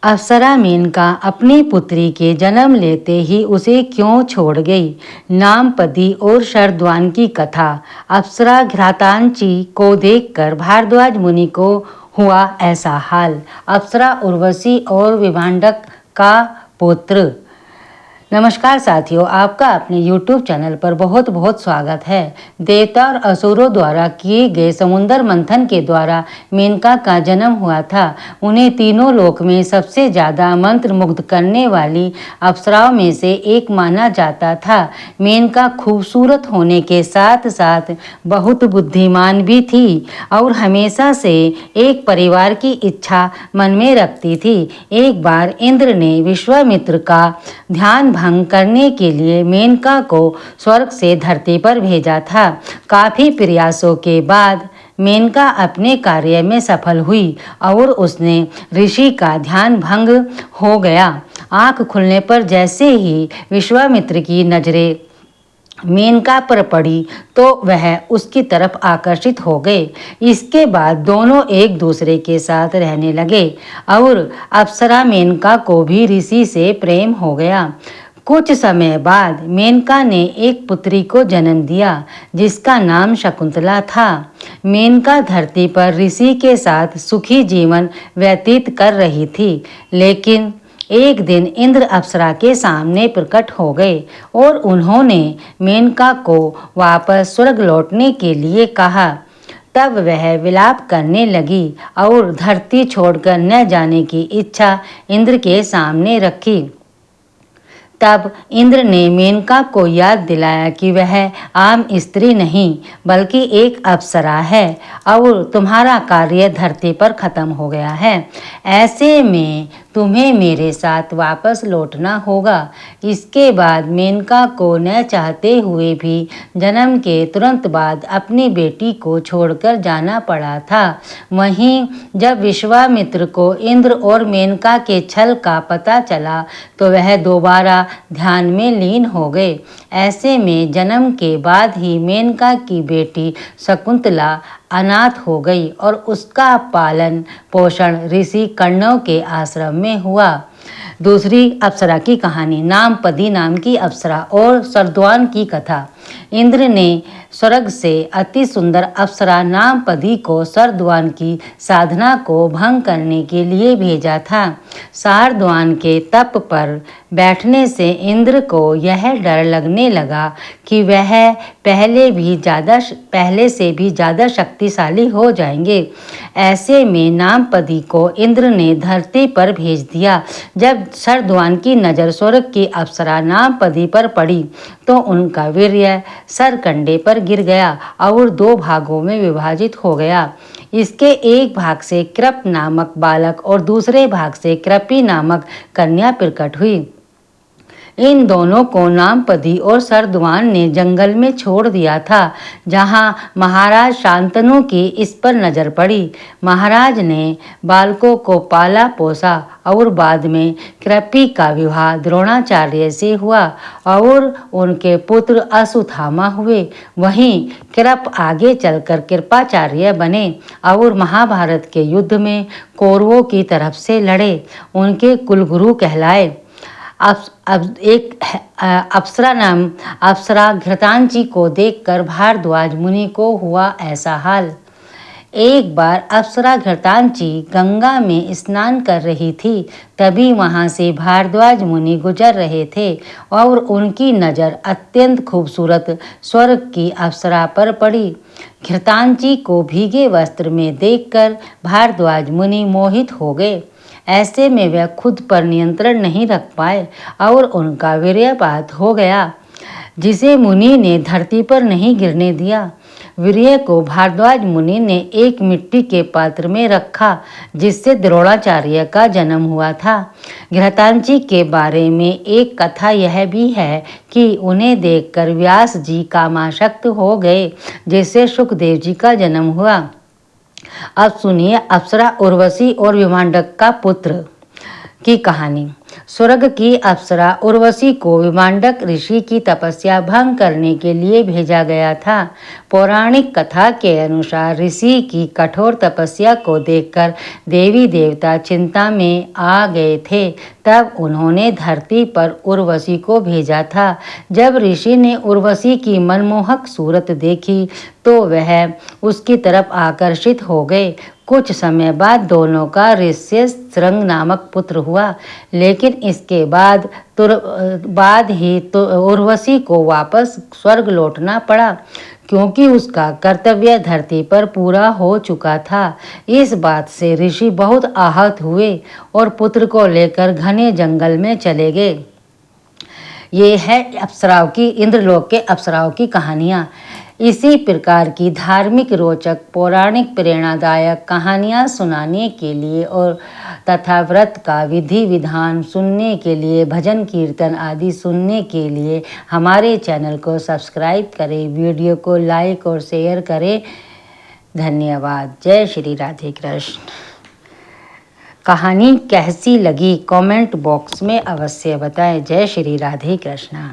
अप्सरा मेनका अपनी पुत्री के जन्म लेते ही उसे क्यों छोड़ गई। नामपदी और शरद्वान की कथा। अप्सरा घृतांची को देखकर भारद्वाज मुनि को हुआ ऐसा हाल। अप्सरा उर्वशी और विभांडक का पुत्र। नमस्कार साथियों, आपका अपने YouTube चैनल पर बहुत बहुत स्वागत है। देवता और असुरों द्वारा किए गए समुद्र मंथन के द्वारा मेनका का जन्म हुआ था। उन्हें तीनों लोक में सबसे ज़्यादा मंत्र मुग्ध करने वाली अप्सराओं में से एक माना जाता था। मेनका खूबसूरत होने के साथ साथ बहुत बुद्धिमान भी थी और हमेशा से एक परिवार की इच्छा मन में रखती थी। एक बार इंद्र ने विश्वामित्र का ध्यान भंग करने के लिए मेनका को स्वर्ग से धरती पर भेजा था। काफी प्रयासों के बाद मेनका अपने कार्य में सफल हुई और उसने ऋषि का ध्यान भंग हो गया। आंख खुलने पर जैसे ही विश्वामित्र की नजरें मेनका पर पड़ी तो वह उसकी तरफ आकर्षित हो गए। इसके बाद दोनों एक दूसरे के साथ रहने लगे और अप्सरा मेनका को भी ऋषि से प्रेम हो गया। कुछ समय बाद मेनका ने एक पुत्री को जन्म दिया जिसका नाम शकुंतला था। मेनका धरती पर ऋषि के साथ सुखी जीवन व्यतीत कर रही थी, लेकिन एक दिन इंद्र अप्सरा के सामने प्रकट हो गए और उन्होंने मेनका को वापस स्वर्ग लौटने के लिए कहा। तब वह विलाप करने लगी और धरती छोड़कर न जाने की इच्छा इंद्र के सामने रखी। तब इंद्र ने मेनका को याद दिलाया कि वह आम स्त्री नहीं बल्कि एक अप्सरा है और तुम्हारा कार्य धरती पर खत्म हो गया है। ऐसे में तुम्हें मेरे साथ वापस लौटना होगा। इसके बाद मेनका को न चाहते हुए भी जन्म के तुरंत बाद अपनी बेटी को छोड़कर जाना पड़ा था। वहीं जब विश्वामित्र को इंद्र और मेनका के छल का पता चला तो वह दोबारा ध्यान में लीन हो गए। ऐसे में जन्म के बाद ही मेनका की बेटी शकुंतला अनाथ हो गई और उसका पालन पोषण ऋषि कण्व के आश्रम में हुआ। दूसरी अप्सरा की कहानी। नामपदी नाम की अप्सरा और शरद्वान की कथा। इंद्र ने स्वर्ग से अति सुंदर अप्सरा नामपदी को शरद्वान की साधना को भंग करने के लिए भेजा था। शरद्वान के तप पर बैठने से इंद्र को यह डर लगने लगा कि वह पहले से भी ज़्यादा शक्तिशाली हो जाएंगे। ऐसे में नामपदी को इंद्र ने धरती पर भेज दिया। जब शरद्वान की नज़र स्वर्ग की अप्सरा नामपदी पर पड़ी तो उनका वीर्य सरकंडे पर गिर गया और दो भागों में विभाजित हो गया। इसके एक भाग से कृप नामक बालक और दूसरे भाग से कृपी नामक कन्या प्रकट हुई। इन दोनों को नामपदी और शरद्वान ने जंगल में छोड़ दिया था, जहां महाराज शांतनु की इस पर नजर पड़ी। महाराज ने बालकों को पाला पोसा और बाद में कृपी का विवाह द्रोणाचार्य से हुआ और उनके पुत्र अश्वत्थामा हुए। वहीं कृप आगे चलकर कृपाचार्य बने और महाभारत के युद्ध में कौरवों की तरफ से लड़े। उनके कुलगुरु कहलाए। अप्सरा घृतांची को देखकर भारद्वाज मुनि को हुआ ऐसा हाल। एक बार अप्सरा घृतांची गंगा में स्नान कर रही थी। तभी वहां से भारद्वाज मुनि गुजर रहे थे और उनकी नज़र अत्यंत खूबसूरत स्वर्ग की अप्सरा पर पड़ी। घृतांची को भीगे वस्त्र में देखकर भारद्वाज मुनि मोहित हो गए। ऐसे में वह खुद पर नियंत्रण नहीं रख पाए और उनका वीर्यपात हो गया, जिसे मुनि ने धरती पर नहीं गिरने दिया। वीर्य को भारद्वाज मुनि ने एक मिट्टी के पात्र में रखा, जिससे द्रोणाचार्य का जन्म हुआ था। घृतांची के बारे में एक कथा यह भी है कि उन्हें देखकर व्यास जी कामासक्त हो गए, जिससे सुखदेव जी का जन्म हुआ। अब सुनिए अप्सरा उर्वशी और विभांडक का पुत्र। की कहानी। स्वर्ग की अप्सरा उर्वशी को विमांडक ऋषि की तपस्या भंग करने के लिए भेजा गया था। पौराणिक कथा के अनुसार ऋषि की कठोर तपस्या को देखकर देवी देवता चिंता में आ गए थे। तब उन्होंने धरती पर उर्वशी को भेजा था। जब ऋषि ने उर्वशी की मनमोहक सूरत देखी तो वह उसकी तरफ आकर्षित हो गए। कुछ समय बाद दोनों का ऋष्य शृंग नामक पुत्र हुआ, लेकिन इसके बाद ही उर्वशी को वापस स्वर्ग लौटना पड़ा, क्योंकि उसका कर्तव्य धरती पर पूरा हो चुका था। इस बात से ऋषि बहुत आहत हुए और पुत्र को लेकर घने जंगल में चले गए। ये है अप्सराओं की, इंद्रलोक के अप्सराओं की कहानियाँ। इसी प्रकार की धार्मिक, रोचक, पौराणिक, प्रेरणादायक कहानियाँ सुनाने के लिए और तथा व्रत का विधि विधान सुनने के लिए, भजन कीर्तन आदि सुनने के लिए हमारे चैनल को सब्सक्राइब करें, वीडियो को लाइक और शेयर करें। धन्यवाद। जय श्री राधे कृष्ण। कहानी कैसी लगी कमेंट बॉक्स में अवश्य बताएं। जय श्री राधे कृष्ण।